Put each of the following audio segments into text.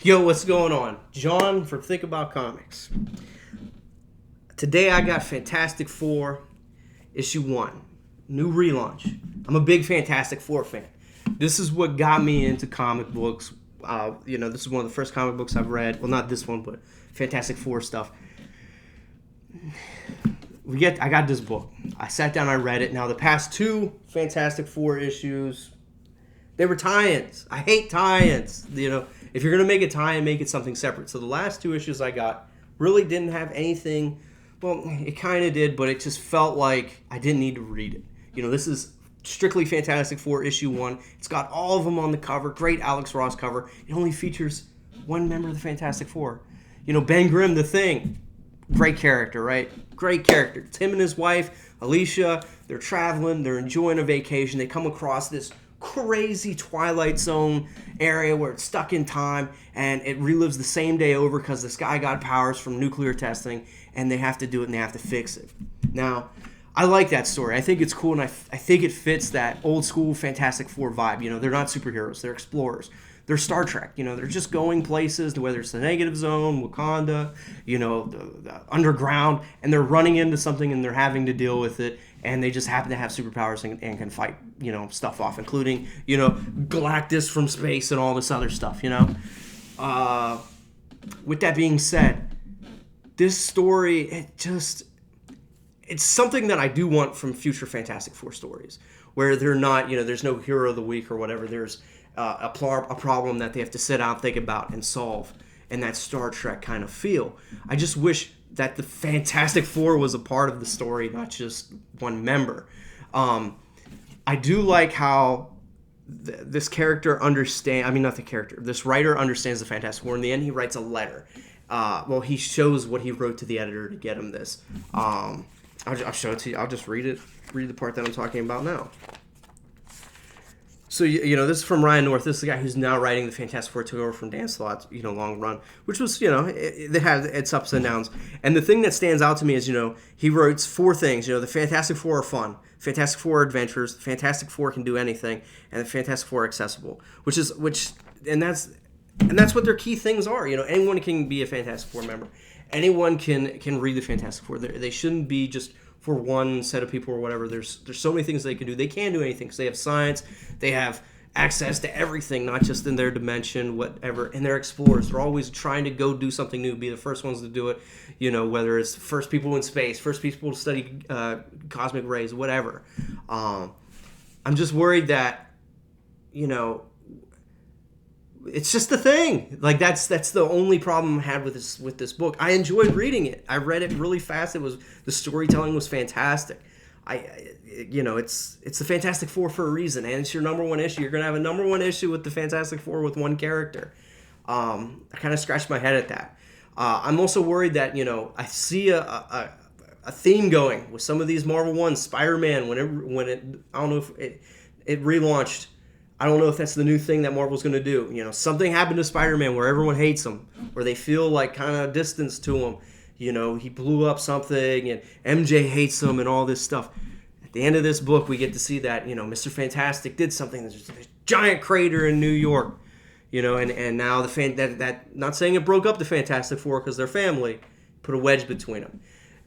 Yo, what's going on? John from Think About Comics. Today I got Fantastic Four, issue 1, new relaunch. I'm a big Fantastic Four fan. This is what got me into comic books. This is one of the first comic books I've read. Well, not this one, but Fantastic Four stuff. I got this book. I sat down, I read it. Now, the past 2 Fantastic Four issues, they were tie-ins. I hate tie-ins. If you're going to make a tie-in, make it something separate. So the last 2 issues I got really didn't have anything. Well, it kind of did, but it just felt like I didn't need to read it. This is strictly Fantastic Four issue 1. It's got all of them on the cover. Great Alex Ross cover. It only features one member of the Fantastic Four. Ben Grimm, the Thing. Great character, right? Great character. It's him and his wife, Alicia. They're traveling. They're enjoying a vacation. They come across this crazy Twilight Zone area where it's stuck in time, and it relives the same day over because this guy got powers from nuclear testing, and they have to do it and they have to fix it. Now, I like that story. I think it's cool, and I think it fits that old school Fantastic Four vibe. They're not superheroes. They're explorers. They're Star Trek. They're just going places, whether it's the negative zone, Wakanda, the underground, and they're running into something and they're having to deal with it, and they just happen to have superpowers and can fight, stuff off, including, Galactus from space and all this other stuff, With that being said, this story, it's something that I do want from future Fantastic Four stories, where they're not, there's no hero of the week or whatever. There's a problem that they have to sit down, think about, and solve, and that Star Trek kind of feel. I just wish that the Fantastic Four was a part of the story, not just one member. I do like how this character this writer understands the Fantastic Four. In the end, he writes a letter. He shows what he wrote to the editor to get him this. I'll show it to you. I'll just read the part that I'm talking about now. So, this is from Ryan North. This is the guy who's now writing the Fantastic Four, took over from Dan Slott's, long run, which was, it had its ups and downs. And the thing that stands out to me is, he writes 4 things. The Fantastic Four are fun. Fantastic Four are adventures. The Fantastic Four can do anything. And the Fantastic Four are accessible, and that's what their key things are. Anyone can be a Fantastic Four member. Anyone can read the Fantastic Four. They shouldn't be just for one set of people or whatever. There's so many things they can do. They can do anything because they have science. They have access to everything, not just in their dimension, whatever. And they're explorers. They're always trying to go do something new, be the first ones to do it. Whether it's first people in space, first people to study cosmic rays, whatever. I'm just worried that, it's just the thing. Like that's the only problem I had with this book. I enjoyed reading it. I read it really fast. The storytelling was fantastic. It's the Fantastic Four for a reason, and it's your number 1 issue. You're gonna have a number 1 issue with the Fantastic Four with one character. I kind of scratched my head at that. I'm also worried that I see a theme going with some of these Marvel ones. Spider-Man, when it I don't know if it relaunched. I don't know if that's the new thing that Marvel's going to do. Something happened to Spider-Man where everyone hates him, where they feel like kind of distance to him. He blew up something, and MJ hates him, and all this stuff. At the end of this book, we get to see that Mr. Fantastic did something. There's just a giant crater in New York, and now that not saying it broke up the Fantastic Four because they're family, put a wedge between them.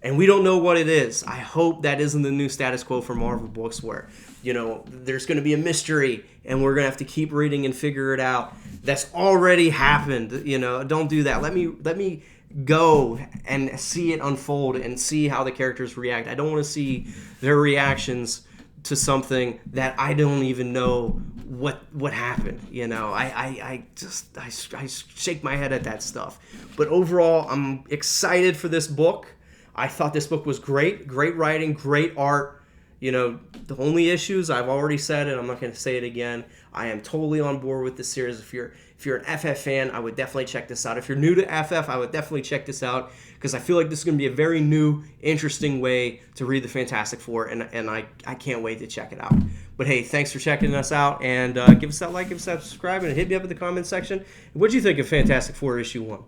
And we don't know what it is. I hope that isn't the new status quo for Marvel books where, there's going to be a mystery and we're going to have to keep reading and figure it out. That's already happened. Don't do that. Let me go and see it unfold and see how the characters react. I don't want to see their reactions to something that I don't even know what happened. I shake my head at that stuff. But overall, I'm excited for this book. I thought this book was great writing, great art. The only issues I've already said, and I'm not going to say it again. I am totally on board with this series. If you're an FF fan, I would definitely check this out. If you're new to FF, I would definitely check this out because I feel like this is going to be a very new, interesting way to read the Fantastic Four, and I can't wait to check it out. But hey, thanks for checking us out, and give us that like, give us that subscribe, and hit me up in the comment section. What do you think of Fantastic Four issue 1?